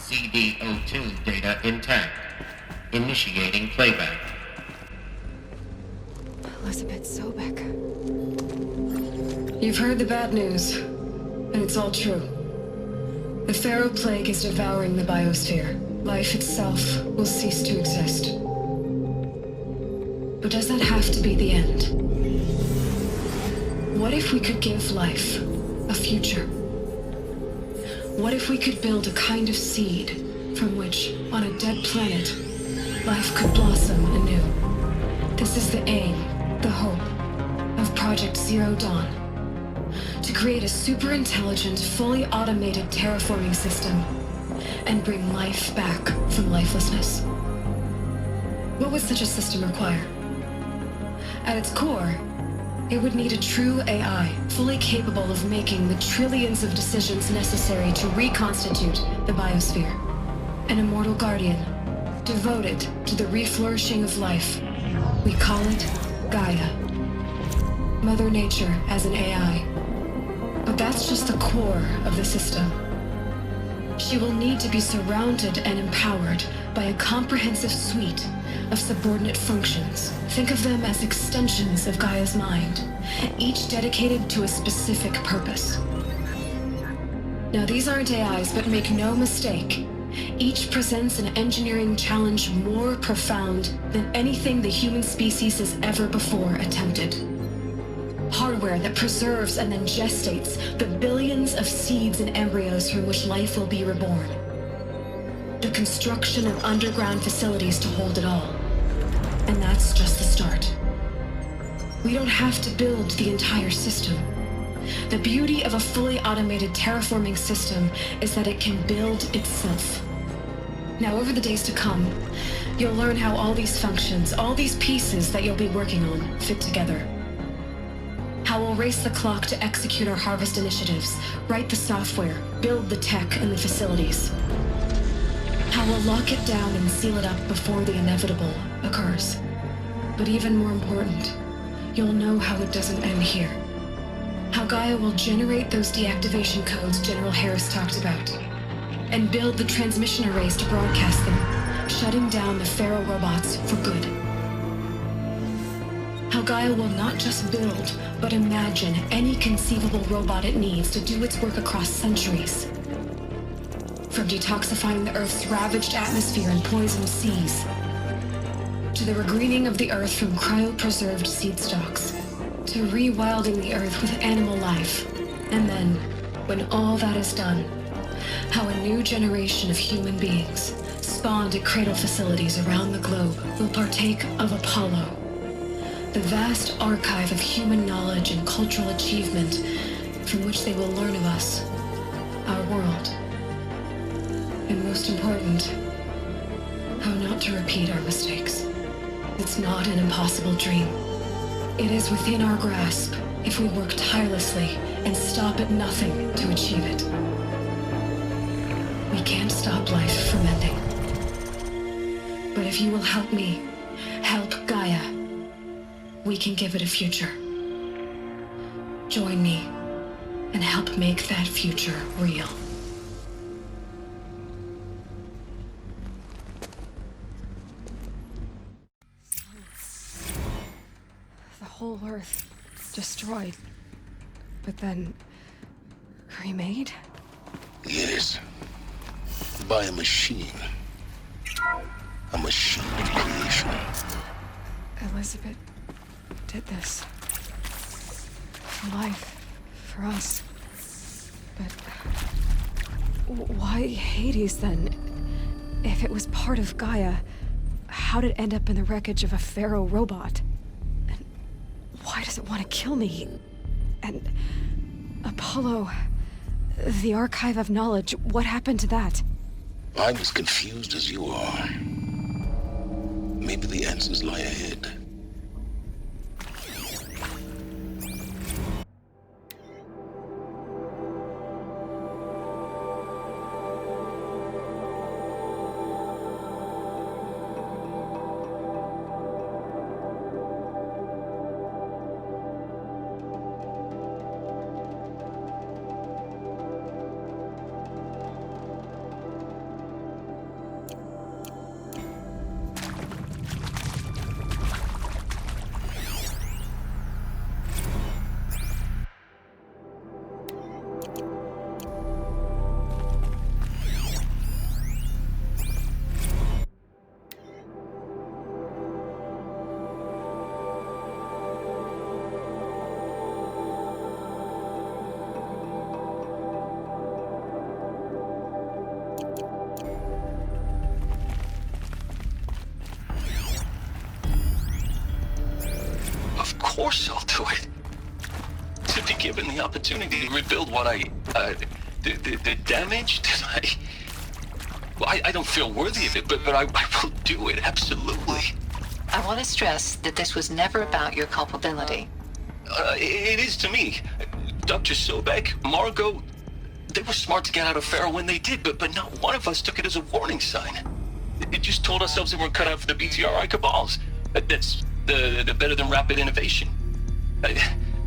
CD02 data intact. Initiating playback. Elizabeth Sobek. You've heard the bad news, and it's all true. The Pharaoh Plague is devouring the biosphere. Life itself will cease to exist. But does that have to be the end? What if we could give life a future? What if we could build a kind of seed from which, on a dead planet, life could blossom anew? This is the aim, the hope, of Project Zero Dawn. To create a super-intelligent, fully automated terraforming system and bring life back from lifelessness. What would such a system require? At its core, it would need a true AI, fully capable of making the trillions of decisions necessary to reconstitute the biosphere. An immortal guardian, devoted to the reflourishing of life. We call it Gaia. Mother Nature as an AI. But that's just the core of the system. She will need to be surrounded and empowered by a comprehensive suite of subordinate functions. Think of them as extensions of Gaia's mind, each dedicated to a specific purpose. Now, these aren't AIs, but make no mistake, each presents an engineering challenge more profound than anything the human species has ever before attempted. Hardware that preserves and then gestates the billions of seeds and embryos from which life will be reborn. The construction of underground facilities to hold it all. And that's just the start. We don't have to build the entire system. The beauty of a fully automated terraforming system is that it can build itself. Now, over the days to come, you'll learn how all these functions, all these pieces that you'll be working on, fit together. How we'll race the clock to execute our harvest initiatives, write the software, build the tech and the facilities. How we'll lock it down and seal it up before the inevitable occurs. But even more important, you'll know how it doesn't end here. How Gaia will generate those deactivation codes General Harris talked about, and build the transmission arrays to broadcast them, shutting down the Pharaoh robots for good. How Gaia will not just build, but imagine any conceivable robot it needs to do its work across centuries. From detoxifying the Earth's ravaged atmosphere and poisoned seas, to the regreening of the Earth from cryopreserved seed stalks, to rewilding the Earth with animal life. And then, when all that is done, how a new generation of human beings, spawned at cradle facilities around the globe, will partake of Apollo, the vast archive of human knowledge and cultural achievement from which they will learn of us, our world. And most important, how not to repeat our mistakes. It's not an impossible dream. It is within our grasp if we work tirelessly and stop at nothing to achieve it. We can't stop life from ending. But if you will help me, help Gaia, we can give it a future. Join me and help make that future real. The whole Earth destroyed, but then remade? Yes. By a machine. A machine of creation. Elizabeth did this. For life. For us. But why Hades then? If it was part of Gaia, how did it end up in the wreckage of a Pharaoh robot? And why does it want to kill me? And Apollo, the archive of knowledge, what happened to that? I'm as confused as you are. Maybe the answers lie ahead. torso to it. To be given the opportunity to rebuild what the damage that I don't feel worthy of it, but I will do it, absolutely. I want to stress that this was never about your culpability. It is to me. Dr. Sobek, Margot, they were smart to get out of Pharaoh when they did, but not one of us took it as a warning sign. It just told ourselves that we're cut out for the BTRI cabals. That's the better than rapid innovation.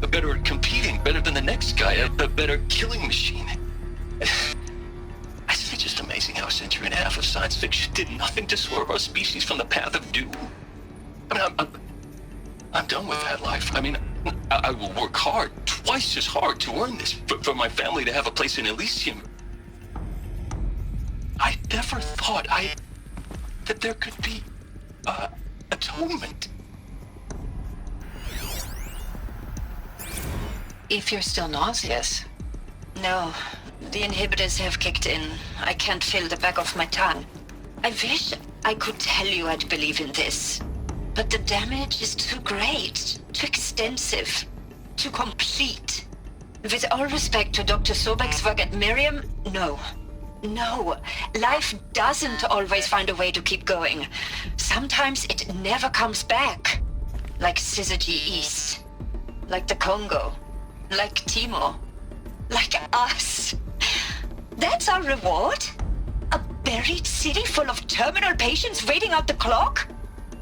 A better at competing, better than the next guy, a better killing machine. It's just amazing how a century and a half of science fiction did nothing to swerve our species from the path of doom. I mean, I'm done with that life. I mean, I will work hard, twice as hard to earn this, for my family to have a place in Elysium. I never thought that there could be, atonement. If you're still nauseous. No, the inhibitors have kicked in. I can't feel the back of my tongue. I wish I could tell you I'd believe in this. But the damage is too great, too extensive, too complete. With all respect to Dr. Sobek's work at Miriam, no. No, life doesn't always find a way to keep going. Sometimes it never comes back. Like Syzygy East. Like the Congo. Like Timo. Like us. That's our reward? A buried city full of terminal patients waiting out the clock?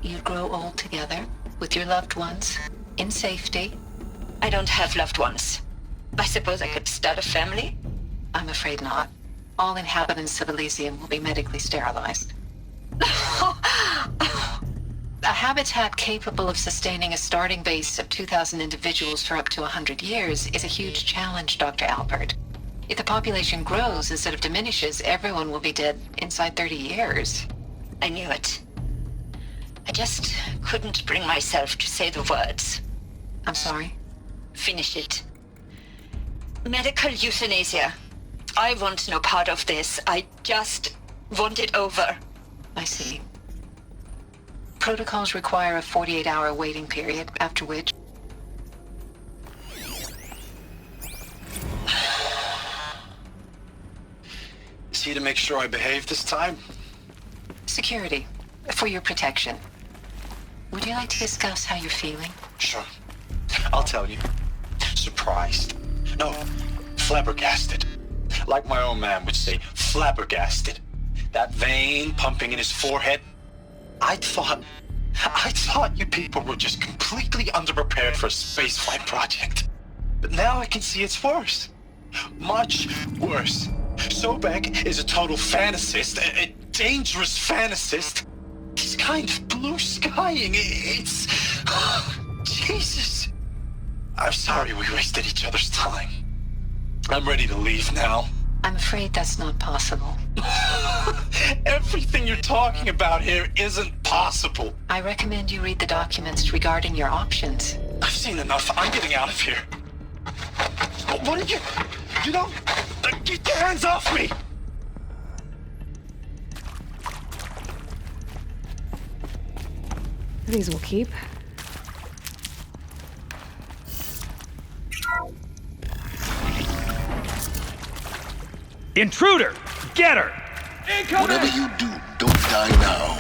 You grow old together, with your loved ones, in safety. I don't have loved ones. I suppose I could start a family? I'm afraid not. All inhabitants of Elysium will be medically sterilized. A habitat capable of sustaining a starting base of 2,000 individuals for up to 100 years is a huge challenge, Dr. Alpert. If the population grows instead of diminishes, everyone will be dead inside 30 years. I knew it. I just couldn't bring myself to say the words. I'm sorry? Finish it. Medical euthanasia. I want no part of this. I just want it over. I see. Protocols require a 48-hour waiting period, after which... Is he to make sure I behave this time? Security. For your protection. Would you like to discuss how you're feeling? Sure. I'll tell you. Surprised. No, flabbergasted. Like my own man would say, flabbergasted. That vein pumping in his forehead. I thought you people were just completely underprepared for a spaceflight project. But now I can see it's worse. Much worse. Sobek is a total fantasist, a dangerous fantasist. He's kind of blue skying. It's... Jesus. I'm sorry we wasted each other's time. I'm ready to leave now. I'm afraid that's not possible. Everything you're talking about here isn't possible. I recommend you read the documents regarding your options. I've seen enough. I'm getting out of here. What are you... You don't... Get your hands off me! These will keep. Intruder! Get her! Whatever you do, don't die now.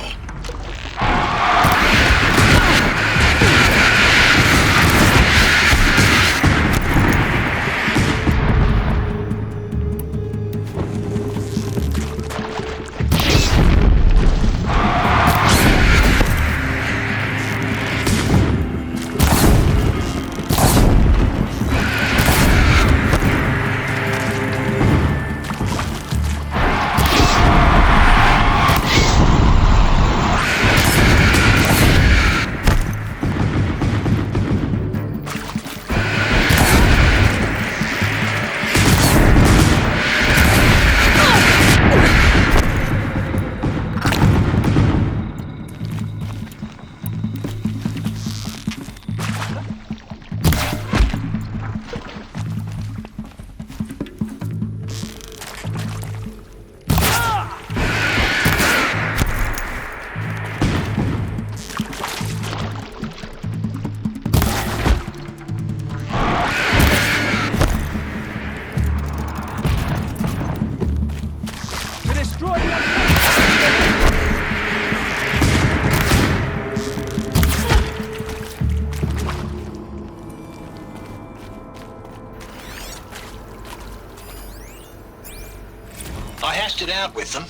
I hashed it out with them,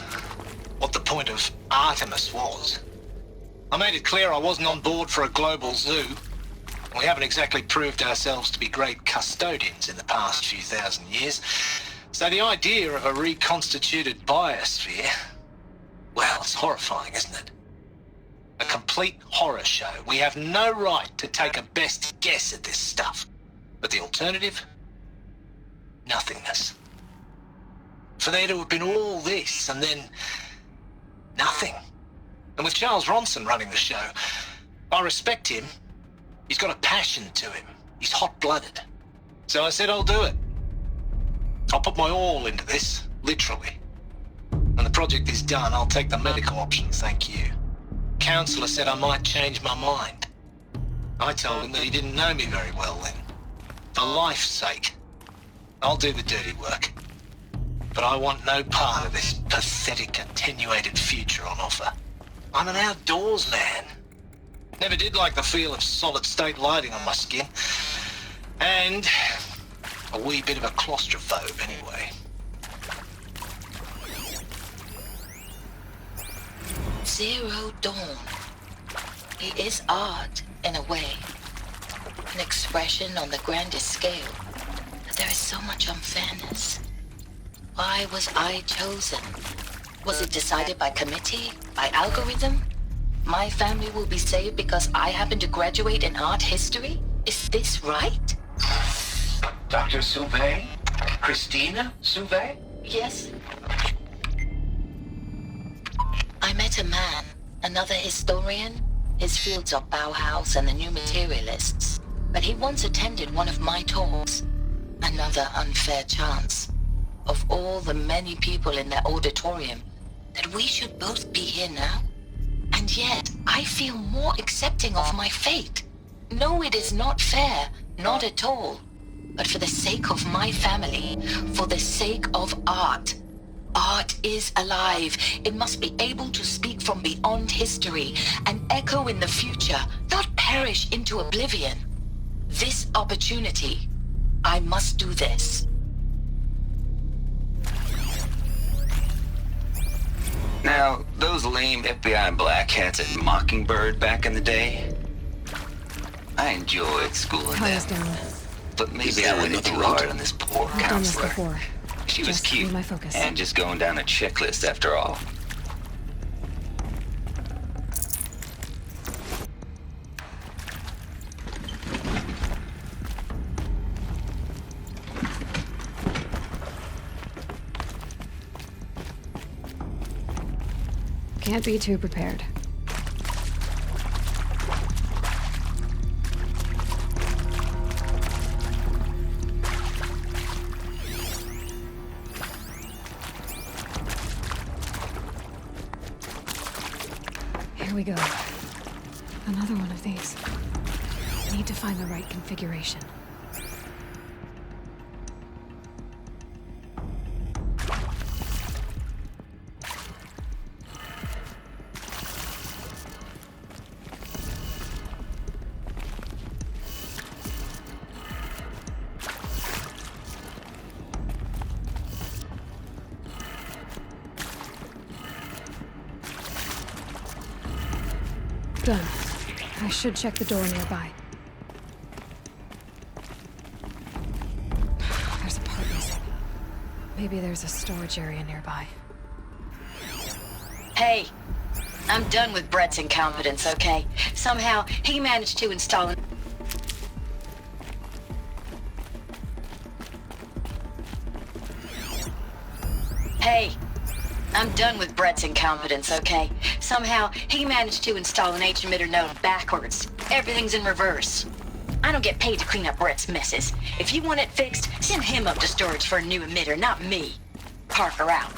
what the point of Artemis was. I made it clear I wasn't on board for a global zoo. We haven't exactly proved ourselves to be great custodians in the past few thousand years. So the idea of a reconstituted biosphere, well, it's horrifying, isn't it? A complete horror show. We have no right to take a best guess at this stuff. But the alternative? Nothingness. For there to have been all this and then nothing. And with Charles Ronson running the show, I respect him. He's got a passion to him. He's hot-blooded. So I said I'll do it. I'll put my all into this, literally. When the project is done, I'll take the medical option, thank you. Counselor said I might change my mind. I told him that he didn't know me very well then. For life's sake, I'll do the dirty work. But I want no part of this pathetic, attenuated future on offer. I'm an outdoors man. Never did like the feel of solid-state lighting on my skin. And a wee bit of a claustrophobe, anyway. Zero Dawn. It is art, in a way. An expression on the grandest scale. But there is so much unfairness. Why was I chosen? Was it decided by committee? By algorithm? My family will be saved because I happen to graduate in art history? Is this right? Dr. Sauvé? Christina Sauvé? Yes. I met a man, another historian. His fields are Bauhaus and the New Materialists. But he once attended one of my talks. Another unfair chance. Of all the many people in that auditorium, that we should both be here now. And yet, I feel more accepting of my fate. No, it is not fair, not at all. But for the sake of my family, for the sake of art. Art is alive. It must be able to speak from beyond history and echo in the future, not perish into oblivion. This opportunity, I must do this. Now, those lame FBI black hats at Mockingbird back in the day, I enjoyed schooling Kaya's them. down. But maybe there I went another too route? hard on this poor I've done this counselor. before. She was Just cute need my focus. and just going down a checklist after all. Can't be too prepared. Here we go. Another one of these. Need to find the right configuration. Done. I should check the door nearby. There's a part missing. Maybe there's a storage area nearby. Hey, I'm done with Brett's incompetence, okay? Somehow, he managed to install an... Hey, I'm done with Brett's incompetence, okay? Somehow, he managed to install an H-emitter node backwards. Everything's in reverse. I don't get paid to clean up Brett's messes. If you want it fixed, send him up to storage for a new emitter, not me. Parker out.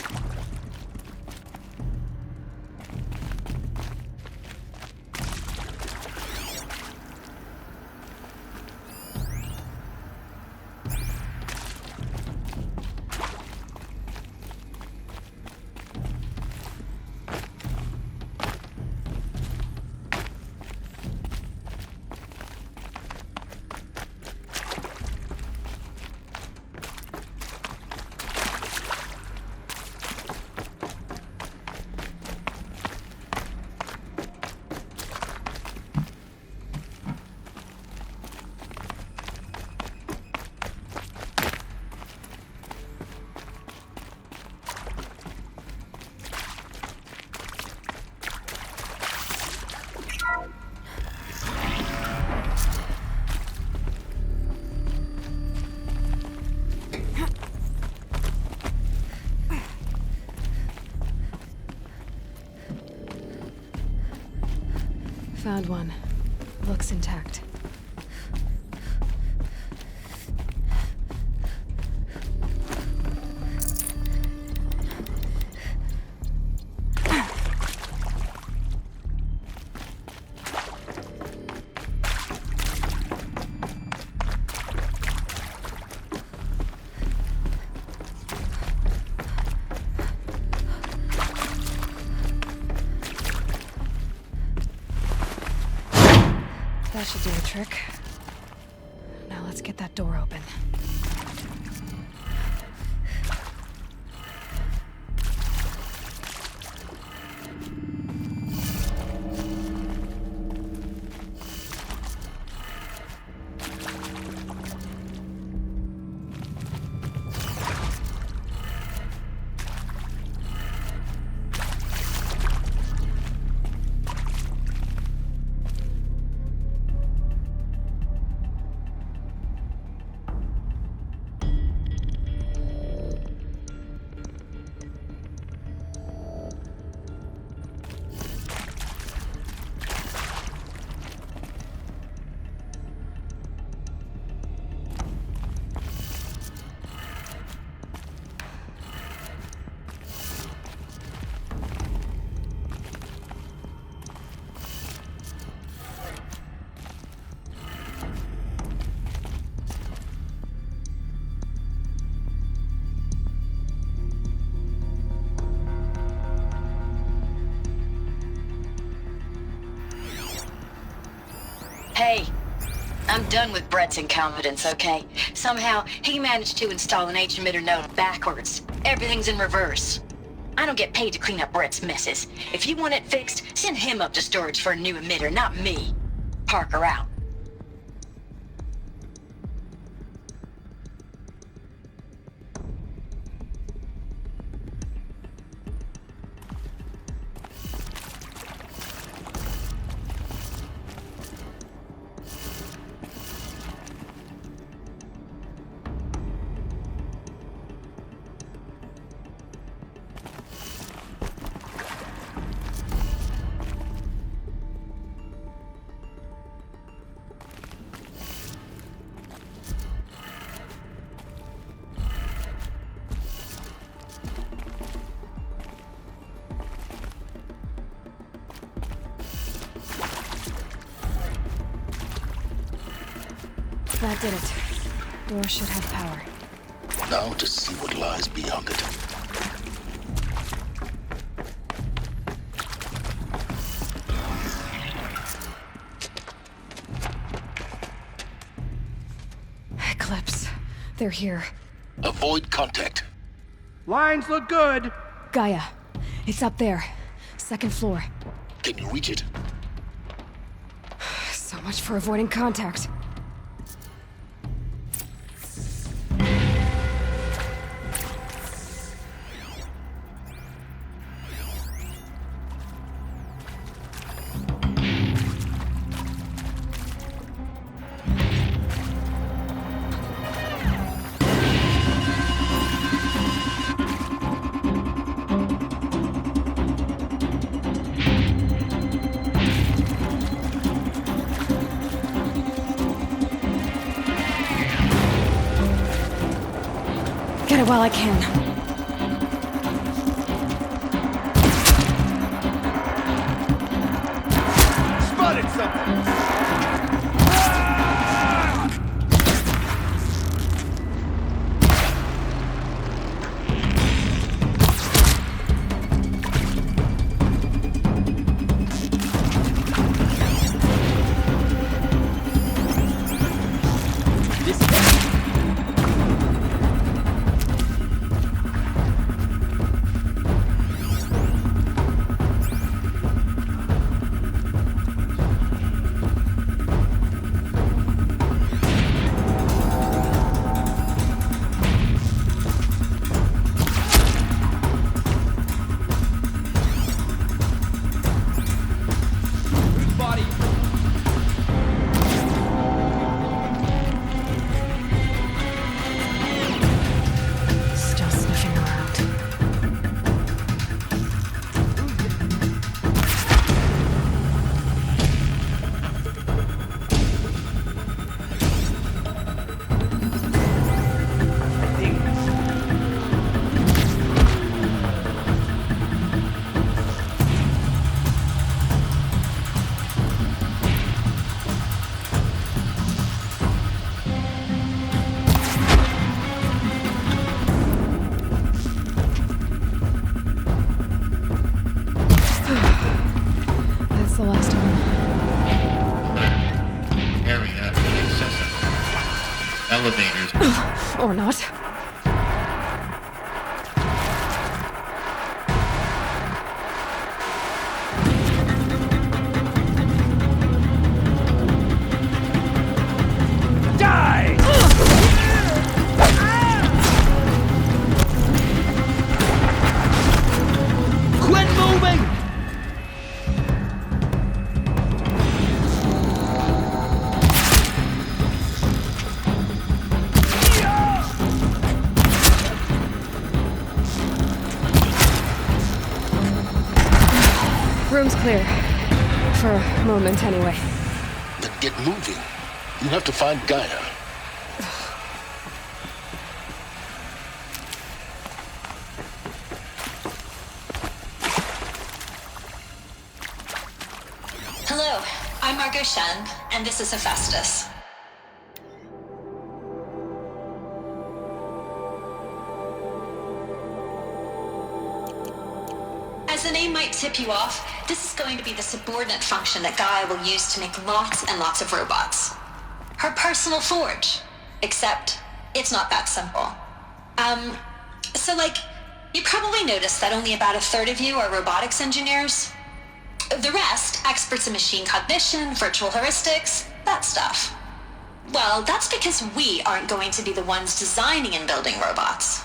Found one. Looks intact. That should do the trick. Now let's get that door open. Hey, I'm done with Brett's incompetence, okay? Somehow, he managed to install an H-emitter node backwards. Everything's in reverse. I don't get paid to clean up Brett's messes. If you want it fixed, send him up to storage for a new emitter, not me. Parker out. That did it. Door should have power. Now to see what lies beyond it. Eclipse. They're here. Avoid contact. Lines look good. Gaia. It's up there. Second floor. Can you reach it? So much for avoiding contact. Get it while I can. Spotted something. elevators. Or not. Die! Quit moving! Room's clear. For a moment, anyway. Then get moving. You have to find Gaia. Hello, I'm Margot Shen, and this is Hephaestus. As the name might tip you off, this is going to be the subordinate function that Gaia will use to make lots and lots of robots. Her personal forge. Except, it's not that simple. You probably noticed that only about a third of you are robotics engineers. The rest, experts in machine cognition, virtual heuristics, that stuff. Well, that's because we aren't going to be the ones designing and building robots.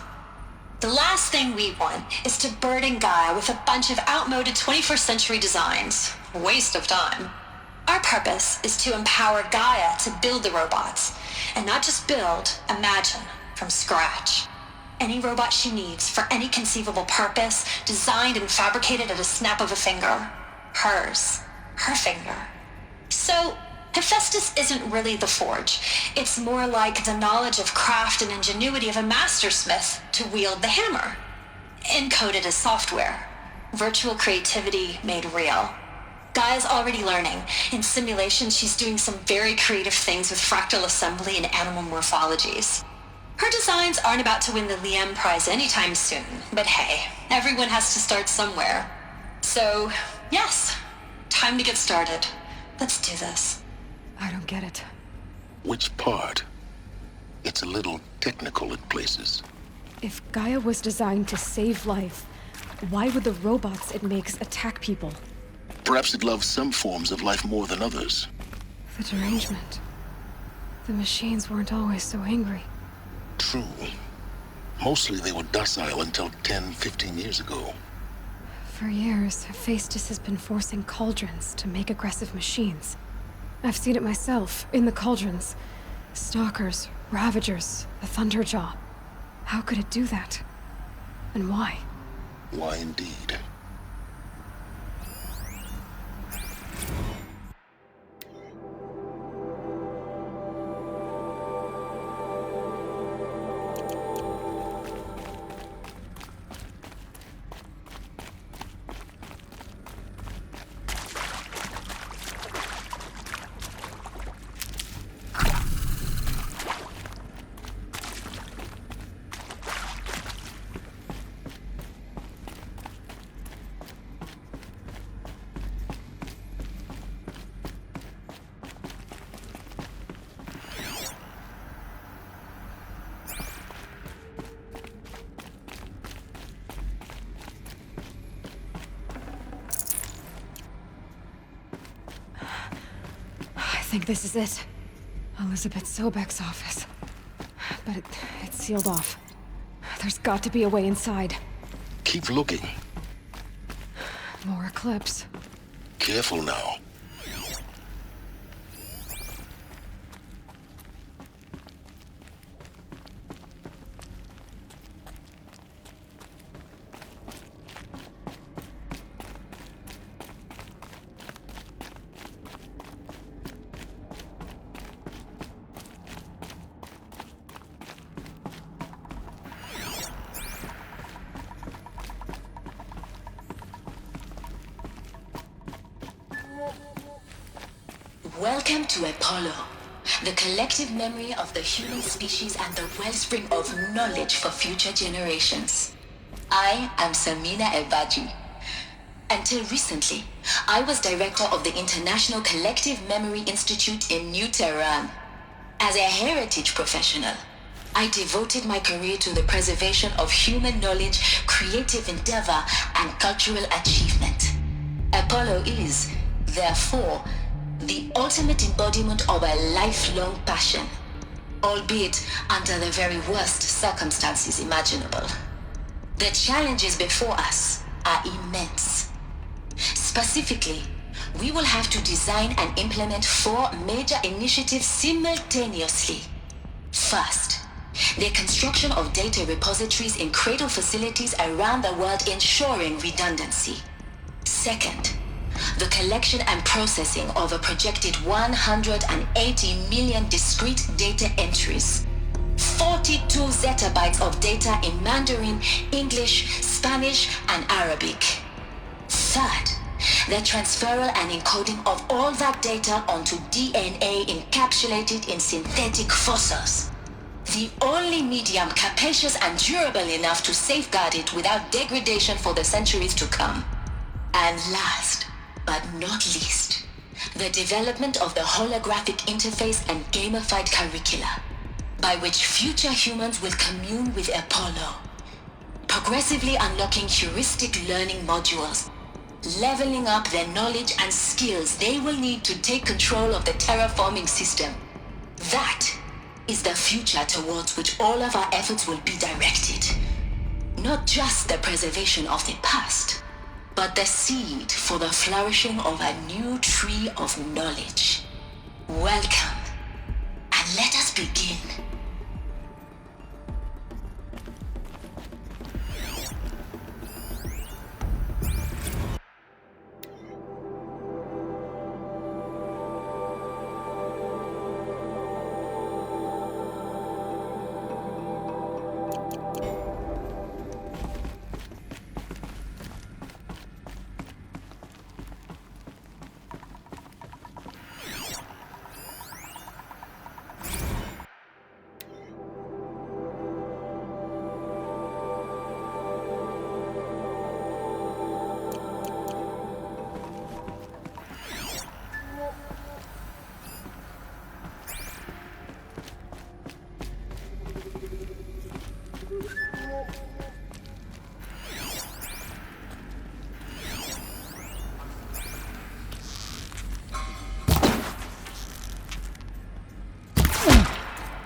The last thing we want is to burden Gaia with a bunch of outmoded 21st century designs. Waste of time. Our purpose is to empower Gaia to build the robots, and not just build, imagine, from scratch. Any robot she needs for any conceivable purpose, designed and fabricated at a snap of a finger. Hers. Her finger. So, Hephaestus isn't really the forge. It's more like the knowledge of craft and ingenuity of a mastersmith to wield the hammer. Encoded as software. Virtual creativity made real. Gaia's already learning. In simulations, she's doing some very creative things with fractal assembly and animal morphologies. Her designs aren't about to win the Liam Prize anytime soon, but hey, everyone has to start somewhere. So, yes, time to get started. Let's do this. I don't get it. Which part? It's a little technical in places. If Gaia was designed to save life, why would the robots it makes attack people? Perhaps it loves some forms of life more than others. The derangement. The machines weren't always so angry. True. Mostly they were docile until 10, 15 years ago. For years, Hephaestus has been forcing cauldrons to make aggressive machines. I've seen it myself, in the cauldrons. Stalkers, Ravagers, a Thunderjaw. How could it do that? And why? Why indeed? I think this is it. Elizabeth Sobek's office. But it's sealed off. There's got to be a way inside. Keep looking. More Eclipse. Careful now. Welcome to Apollo, the collective memory of the human species and the wellspring of knowledge for future generations. I am Samina Ebaji. Until recently, I was director of the International Collective Memory Institute in New Tehran. As a heritage professional, I devoted my career to the preservation of human knowledge, creative endeavor, and cultural achievement. Apollo is, therefore, the ultimate embodiment of a lifelong passion, albeit under the very worst circumstances imaginable. The challenges before us are immense. Specifically, we will have to design and implement 4 major initiatives simultaneously. First, the construction of data repositories in cradle facilities around the world ensuring redundancy. Second, the collection and processing of a projected 180 million discrete data entries. 42 zettabytes of data in Mandarin, English, Spanish, and Arabic. Third, the transferal and encoding of all that data onto DNA encapsulated in synthetic fossils. The only medium capacious and durable enough to safeguard it without degradation for the centuries to come. And last, but not least, the development of the holographic interface and gamified curricula, by which future humans will commune with Apollo, progressively unlocking heuristic learning modules, leveling up their knowledge and skills they will need to take control of the terraforming system. That is the future towards which all of our efforts will be directed. Not just the preservation of the past, but the seed for the flourishing of a new tree of knowledge. Welcome, and let us begin.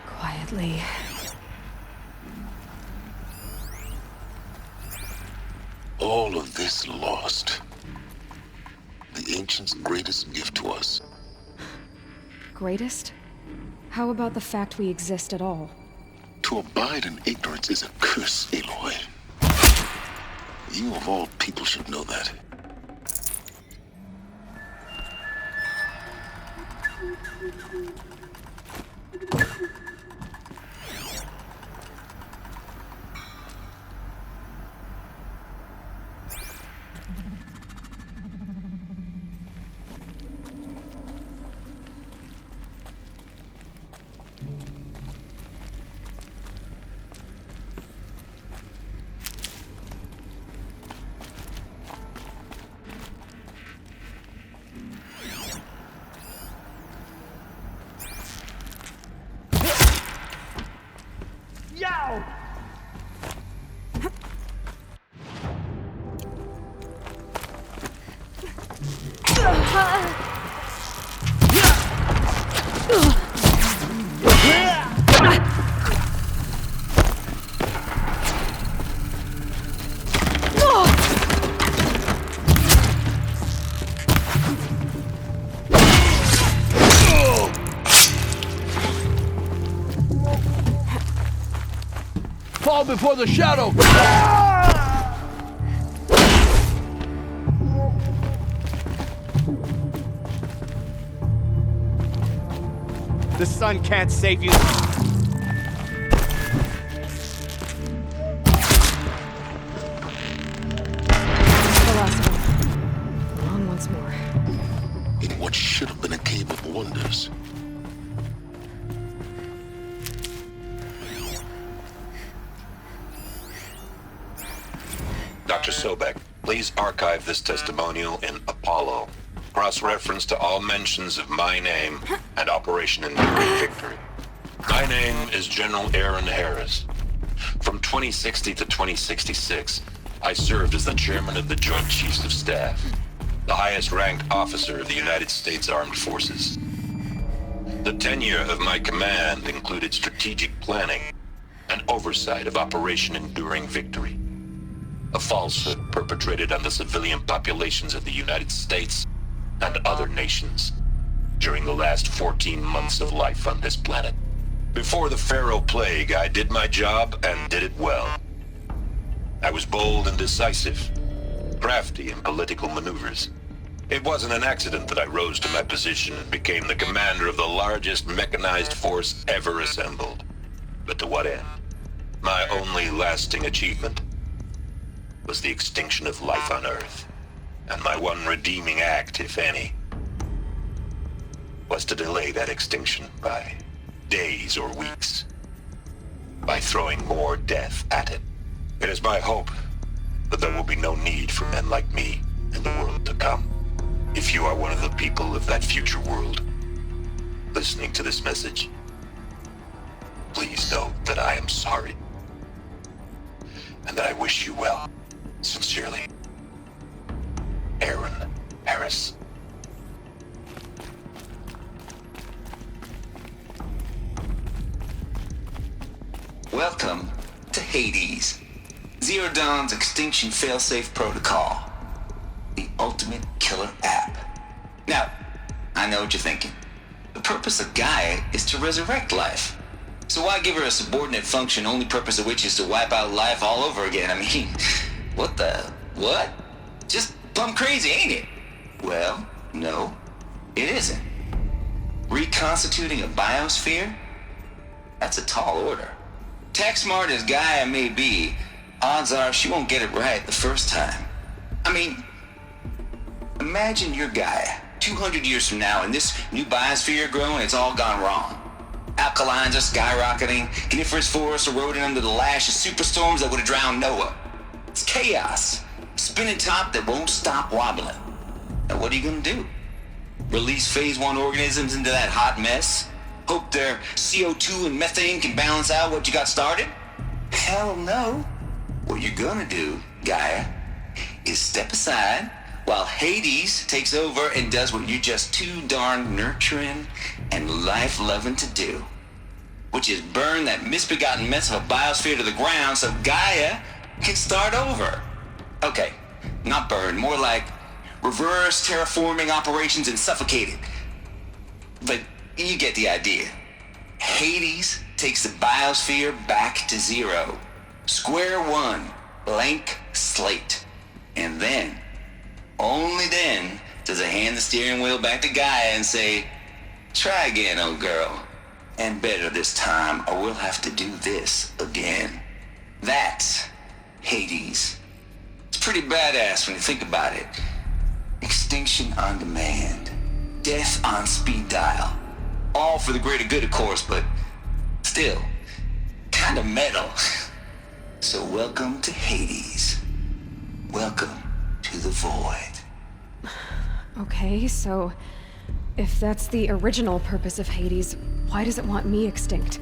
Quietly. All of this lost. The ancients' greatest gift to us. Greatest? How about the fact we exist at all? To abide in ignorance is a curse, Aloy. You of all people should know that. Fall before the shadow! The sun can't save you. The last one. On once more. In what should have been a cave of wonders. Dr. Sobek, please archive this testimonial in Apollo. Cross-reference to all mentions of my name and Operation Enduring Victory. My name is General Aaron Harris. From 2060 to 2066, I served as the chairman of the Joint Chiefs of Staff, the highest ranked officer of the United States Armed Forces. The tenure of my command included strategic planning and oversight of Operation Enduring Victory, a falsehood perpetrated on the civilian populations of the United States and other nations during the last 14 months of life on this planet. Before the Pharaoh Plague, I did my job and did it well. I was bold and decisive, crafty in political maneuvers. It wasn't an accident that I rose to my position and became the commander of the largest mechanized force ever assembled. But to what end? My only lasting achievement was the extinction of life on Earth. And my one redeeming act, if any, was to delay that extinction by days or weeks, by throwing more death at it. It is my hope that there will be no need for men like me in the world to come. If you are one of the people of that future world listening to this message, please know that I am sorry and that I wish you well. Sincerely, Aaron Harris. Welcome to Hades, Zero Dawn's extinction failsafe protocol, the ultimate killer app. Now, I know what you're thinking. The purpose of Gaia is to resurrect life. So why give her a subordinate function, only purpose of which is to wipe out life all over again? I mean, what? Just plumb crazy, ain't it? Well, no, it isn't. Reconstituting a biosphere? That's a tall order. Tech smart as Gaia may be, odds are she won't get it right the first time. I mean, imagine you're Gaia, 200 years from now, and this new biosphere growing, it's all gone wrong. Alkalines are skyrocketing, coniferous forests eroding under the lash of superstorms that would have drowned Noah. It's chaos, spinning top that won't stop wobbling. Now what are you gonna do? Release phase 1 organisms into that hot mess? Hope their CO2 and methane can balance out what you got started? Hell no. What you're gonna do, Gaia, is step aside while Hades takes over and does what you're just too darn nurturing and life-loving to do, which is burn that misbegotten mess of a biosphere to the ground so Gaia can start over. Okay, not burn, more like reverse terraforming operations and suffocate it. But you get the idea. Hades takes the biosphere back to zero. Square one, blank slate. And then, only then, does it hand the steering wheel back to Gaia and say, try again, old girl. And better this time, or we'll have to do this again. That's Hades. It's pretty badass when you think about it. Extinction on demand. Death on speed dial. All for the greater good, of course, but still, kind of metal. So welcome to Hades. Welcome to the void. Okay, so if that's the original purpose of Hades, why does it want me extinct?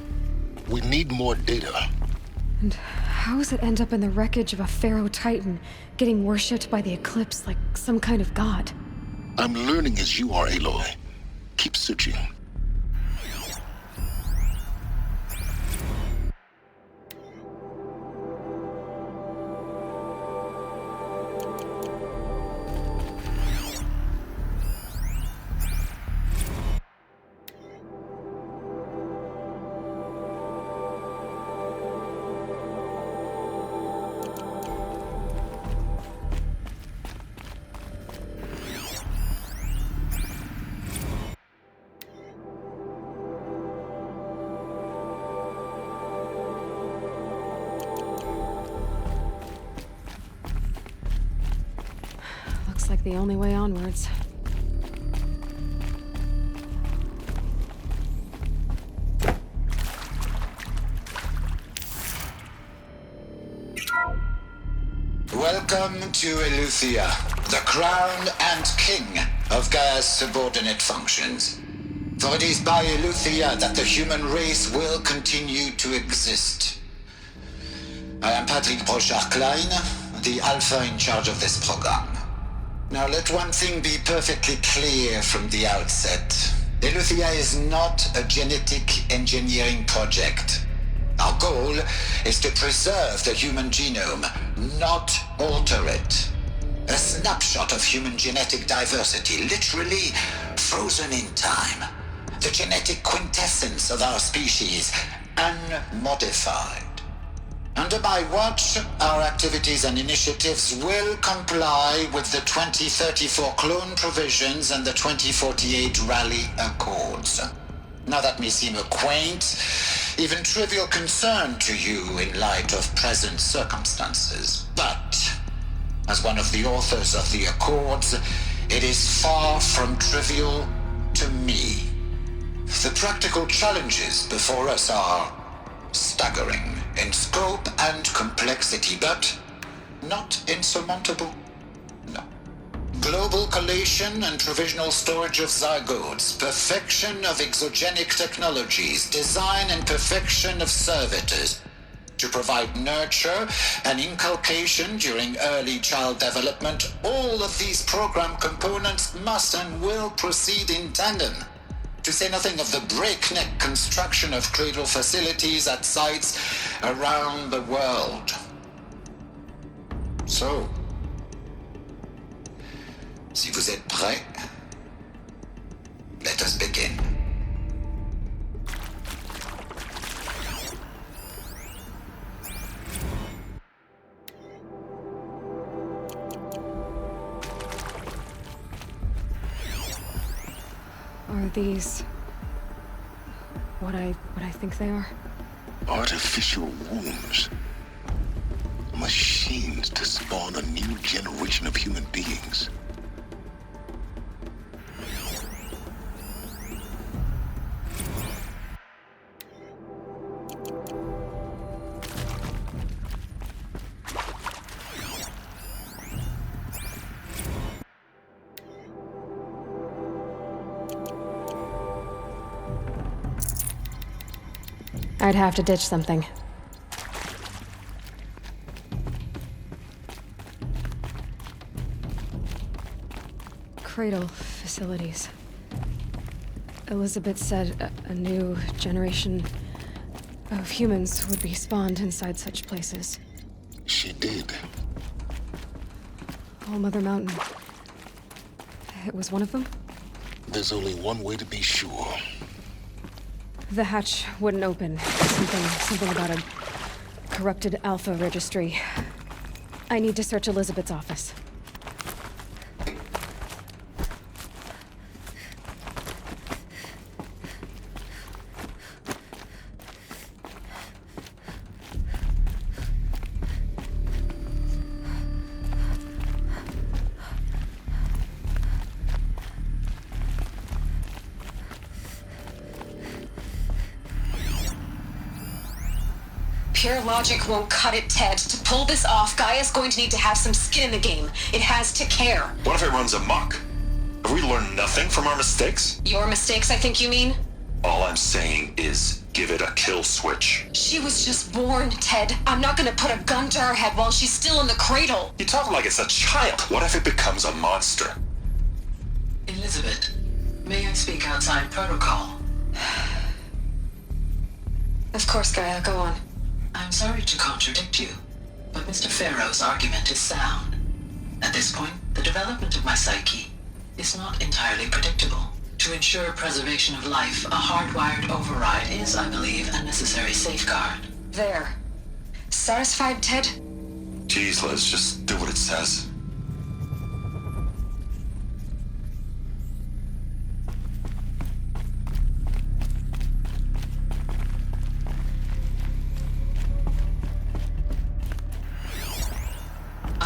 We need more data. And how does it end up in the wreckage of a Pharaoh Titan, getting worshipped by the Eclipse like some kind of god? I'm learning as you are, Aloy. Keep searching. Like the only way onwards. Welcome to Eleuthia, the crown and king of Gaia's subordinate functions. For it is by Eleuthia that the human race will continue to exist. I am Patrick Brochard-Klein, the Alpha in charge of this program. Now let one thing be perfectly clear from the outset. Eleuthia is not a genetic engineering project. Our goal is to preserve the human genome, not alter it. A snapshot of human genetic diversity, literally frozen in time. The genetic quintessence of our species, unmodified. Under my watch, our activities and initiatives will comply with the 2034 clone provisions and the 2048 Rally Accords. Now that may seem a quaint, even trivial concern to you in light of present circumstances, but as one of the authors of the Accords, it is far from trivial to me. The practical challenges before us are staggering in scope and complexity, but not insurmountable. No. Global collation and provisional storage of zygotes, perfection of exogenic technologies, design and perfection of servitors to provide nurture and inculcation during early child development. All of these program components must and will proceed in tandem. To say nothing of the breakneck construction of cradle facilities at sites around the world. So, si vous êtes prêts, let us begin. Are these what I think they are? Artificial wombs. Machines to spawn a new generation of human beings. I'd have to ditch something. Cradle facilities. Elizabeth said a new generation of humans would be spawned inside such places. She did. All Mother Mountain. It was one of them? There's only one way to be sure. The hatch wouldn't open. Something about a corrupted Alpha registry. I need to search Elizabeth's office. Pure logic won't cut it, Ted. To pull this off, Gaia's going to need to have some skin in the game. It has to care. What if it runs amok? Have we learned nothing from our mistakes? Your mistakes, I think you mean? All I'm saying is give it a kill switch. She was just born, Ted. I'm not gonna put a gun to her head while she's still in the cradle. You talk like it's a child. What if it becomes a monster? Elizabeth, may I speak outside protocol? Of course, Gaia, go on. I'm sorry to contradict you, but Mr. Farrow's argument is sound. At this point, the development of my psyche is not entirely predictable. To ensure preservation of life, a hardwired override is, I believe, a necessary safeguard. There. Satisfied, Ted? Jeez, Liz, just do what it says.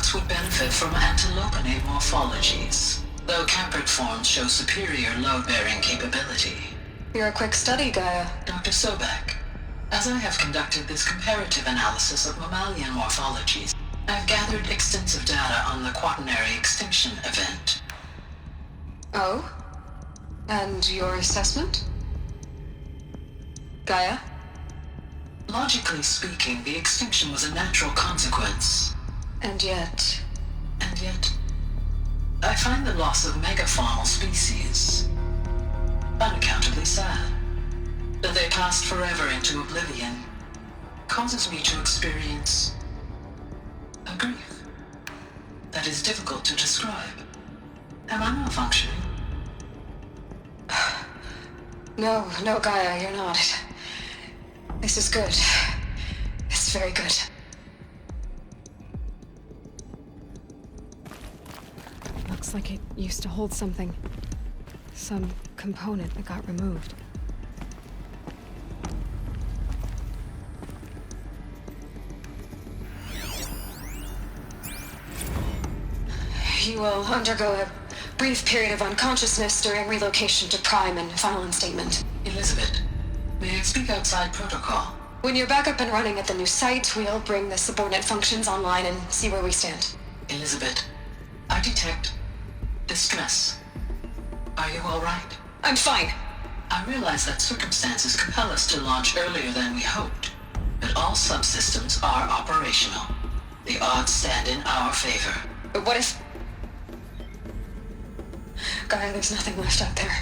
Nuts would benefit from antilopenate morphologies, though Caprid forms show superior load-bearing capability. You're a quick study, Gaia. Dr. Sobek, as I have conducted this comparative analysis of mammalian morphologies, I've gathered extensive data on the quaternary extinction event. Oh? And your assessment? Gaia? Logically speaking, the extinction was a natural consequence. And yet, I find the loss of megafaunal species unaccountably sad. That they passed forever into oblivion causes me to experience a grief that is difficult to describe. Am I malfunctioning? No, Gaia, you're not. This is good. It's very good. Looks like it used to hold something. Some component that got removed. You will undergo a brief period of unconsciousness during relocation to Prime and final instatement. Elizabeth, may I speak outside protocol? When you're back up and running at the new site, we'll bring the subordinate functions online and see where we stand. Elizabeth, I detect distress. Are you all right? I'm fine. I realize that circumstances compel us to launch earlier than we hoped, but all subsystems are operational. The odds stand in our favor. But what if... Gaia, there's nothing left out there.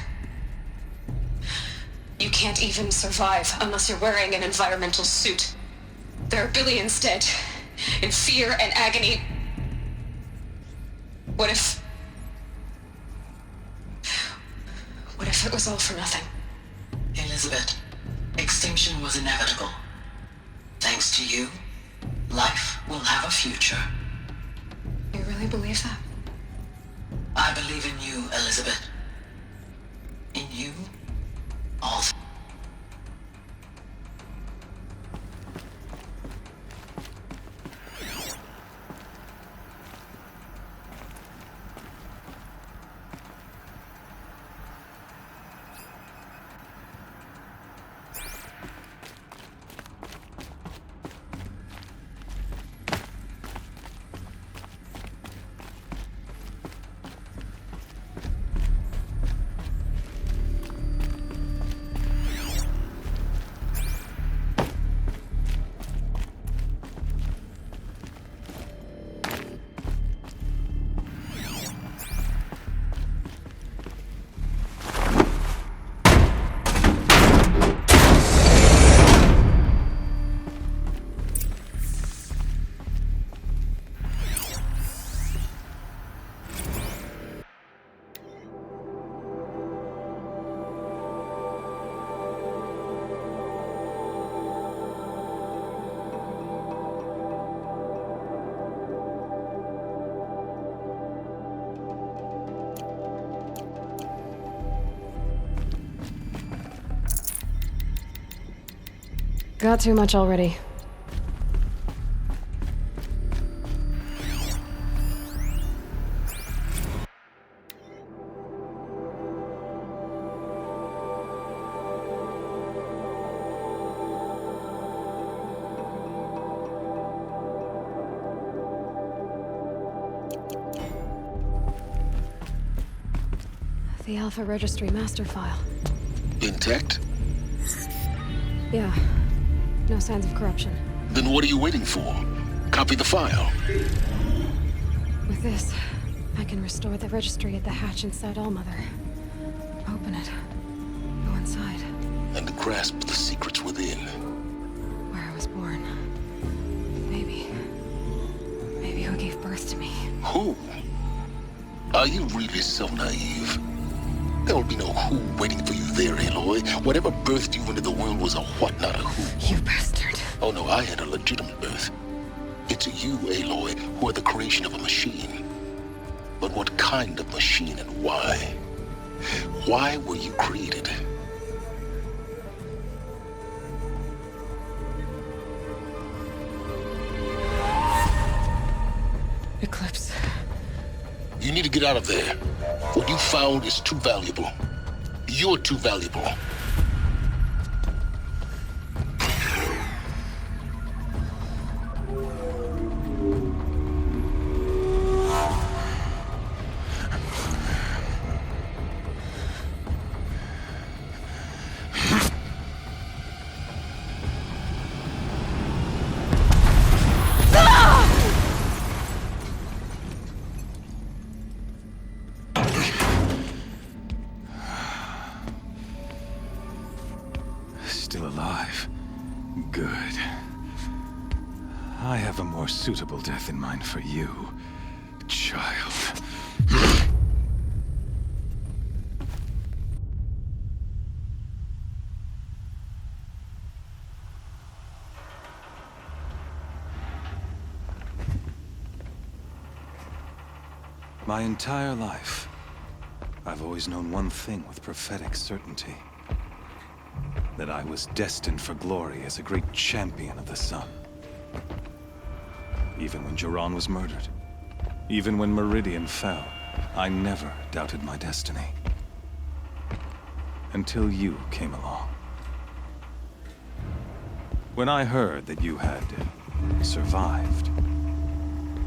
You can't even survive unless you're wearing an environmental suit. There are billions dead, in fear and agony. What if it was all for nothing? Elizabeth, extinction was inevitable. Thanks to you, life will have a future. You really believe that? I believe in you, Elizabeth. In you, all. Got too much already. The Alpha Registry master file. Intact? Yeah. No signs of corruption. Then what are you waiting for? Copy the file. With this, I can restore the registry at the hatch inside Allmother. Open it. Go inside. And grasp the secrets within. Where I was born. Maybe who gave birth to me. Who? Are you really so naive? There will be no who waiting for you there, Aloy. Whatever birthed you into the world was a what, not a who. You bastard. Oh no, I had a legitimate birth. It's you, Aloy, who are the creation of a machine. But what kind of machine and why? Why were you created? Eclipse. You need to get out of there. What you found is too valuable. You're too valuable. I have a more suitable death in mind for you, child. My entire life, I've always known one thing with prophetic certainty. That I was destined for glory as a great champion of the sun. Even when Jiran was murdered, even when Meridian fell, I never doubted my destiny. Until you came along. When I heard that you had survived,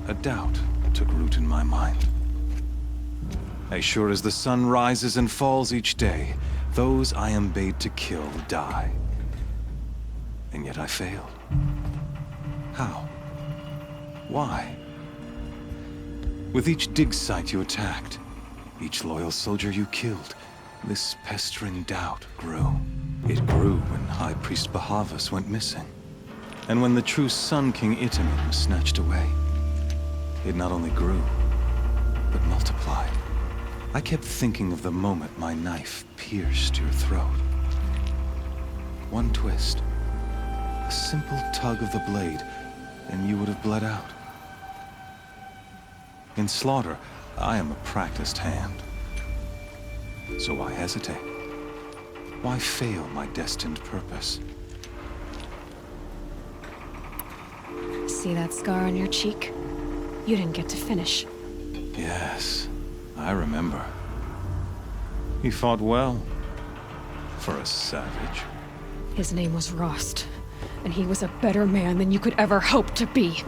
a doubt took root in my mind. As sure as the sun rises and falls each day, those I am bade to kill die. And yet I failed. How? Why? With each dig site you attacked, each loyal soldier you killed, this pestering doubt grew. It grew when High Priest Bahavas went missing. And when the true Sun King Itamen was snatched away. It not only grew, but multiplied. I kept thinking of the moment my knife pierced your throat. One twist, a simple tug of the blade, and you would have bled out. In slaughter, I am a practiced hand. So why hesitate? Why fail my destined purpose? See that scar on your cheek? You didn't get to finish. Yes, I remember. He fought well. For a savage. His name was Rost, and he was a better man than you could ever hope to be.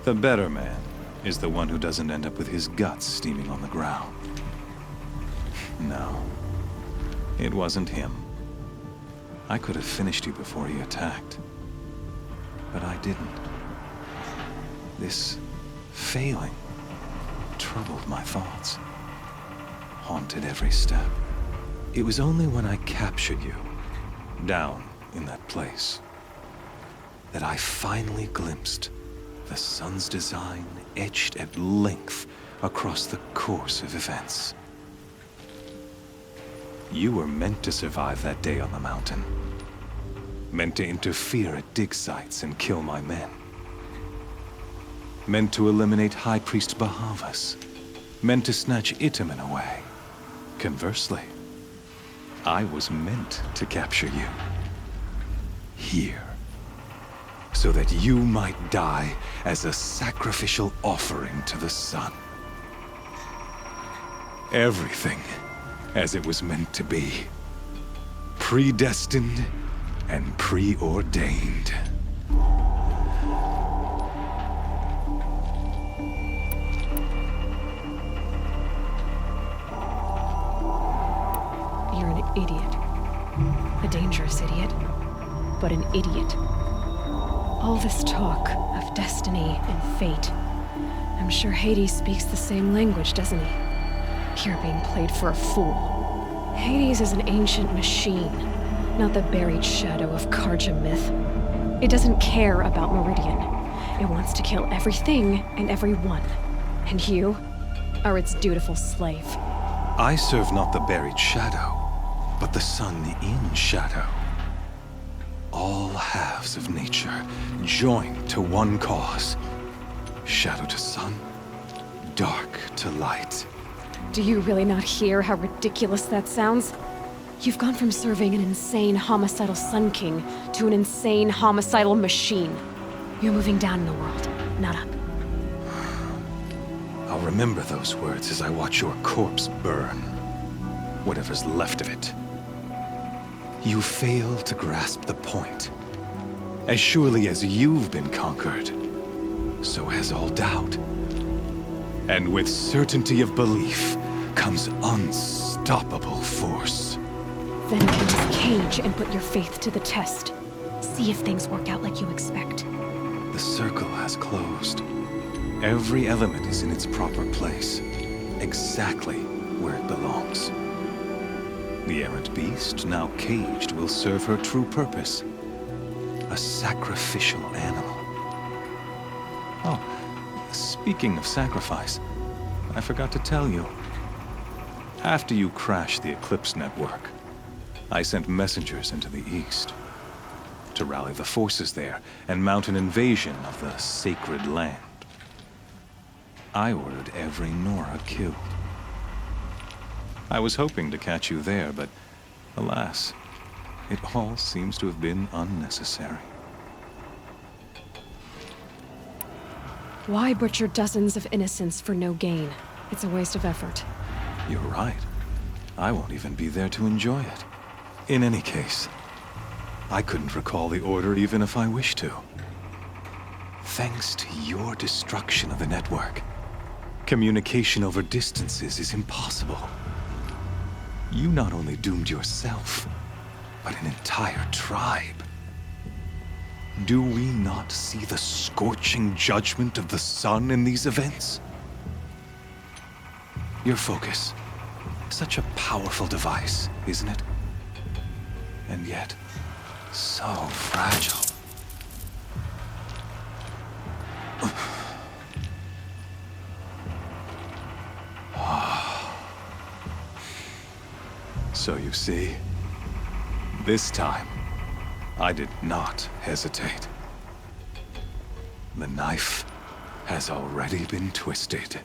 The better man is the one who doesn't end up with his guts steaming on the ground. No, it wasn't him. I could have finished you before he attacked. But I didn't. This failing troubled my thoughts. Haunted every step. It was only when I captured you, down in that place, that I finally glimpsed the sun's design etched at length across the course of events. You were meant to survive that day on the mountain. Meant to interfere at dig sites and kill my men. Meant to eliminate High Priest Bahavas. Meant to snatch Itamen away. Conversely, I was meant to capture you. Here. So that you might die as a sacrificial offering to the sun. Everything as it was meant to be. Predestined and preordained. You're an idiot. A dangerous idiot, but an idiot. All this talk of destiny and fate. I'm sure Hades speaks the same language, doesn't he? You're being played for a fool. Hades is an ancient machine, not the buried shadow of Karja myth. It doesn't care about Meridian. It wants to kill everything and everyone. And you are its dutiful slave. I serve not the buried shadow, but the sun in shadow. All halves of nature joined to one cause. Shadow to sun, dark to light. Do you really not hear how ridiculous that sounds? You've gone from serving an insane homicidal Sun King to an insane homicidal machine. You're moving down in the world, not up. I'll remember those words as I watch your corpse burn. Whatever's left of it. You fail to grasp the point. As surely as you've been conquered, so has all doubt. And with certainty of belief comes unstoppable force. Then open this cage and put your faith to the test. See if things work out like you expect. The circle has closed. Every element is in its proper place, exactly where it belongs. The errant beast, now caged, will serve her true purpose. A sacrificial animal. Oh, speaking of sacrifice, I forgot to tell you. After you crashed the Eclipse network, I sent messengers into the east to rally the forces there and mount an invasion of the sacred land. I ordered every Nora killed. I was hoping to catch you there, but alas, it all seems to have been unnecessary. Why butcher dozens of innocents for no gain? It's a waste of effort. You're right. I won't even be there to enjoy it. In any case, I couldn't recall the order even if I wished to. Thanks to your destruction of the network, communication over distances is impossible. You not only doomed yourself, but an entire tribe. Do we not see the scorching judgment of the sun in these events? Your focus, such a powerful device, isn't it? And yet, so fragile. So you see, this time, I did not hesitate. The knife has already been twisted.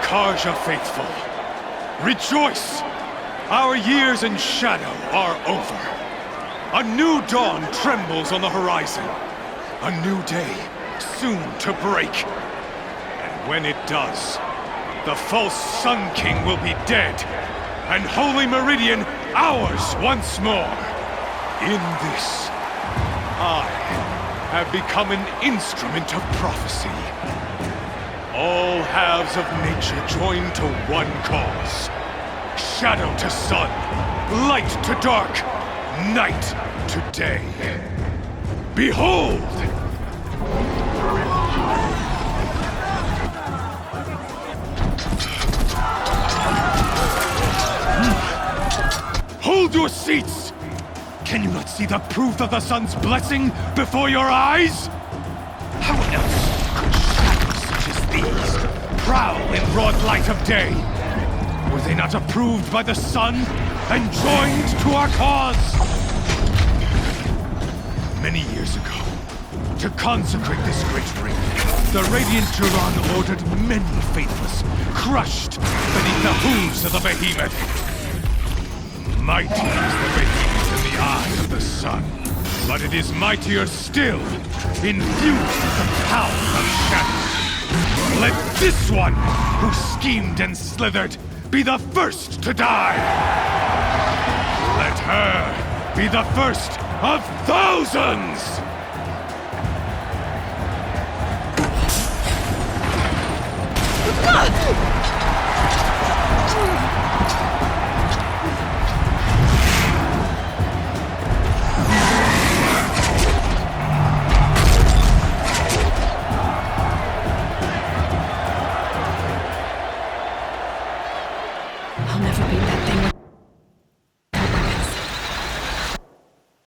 Karja faithful, rejoice! Our years in shadow are over. A new dawn trembles on the horizon. A new day soon to break. And when it does, the false Sun King will be dead, and Holy Meridian ours once more. In this, I have become an instrument of prophecy. All halves of nature join to one cause. Shadow to sun, light to dark, night to day. Behold! Hold your seats! Can you not see the proof of the sun's blessing before your eyes? How else could shadows such as these prowl in broad light of day? Were they not approved by the sun and joined to our cause? Many years ago, to consecrate this great ring, the Radiant Turan ordered many faithless, crushed beneath the hooves of the behemoth. Mighty is the behemoth in the eye of the sun, but it is mightier still, infused with the power of shadow. Let this one, who schemed and slithered, be the first to die! Let her be the first of thousands! Ah!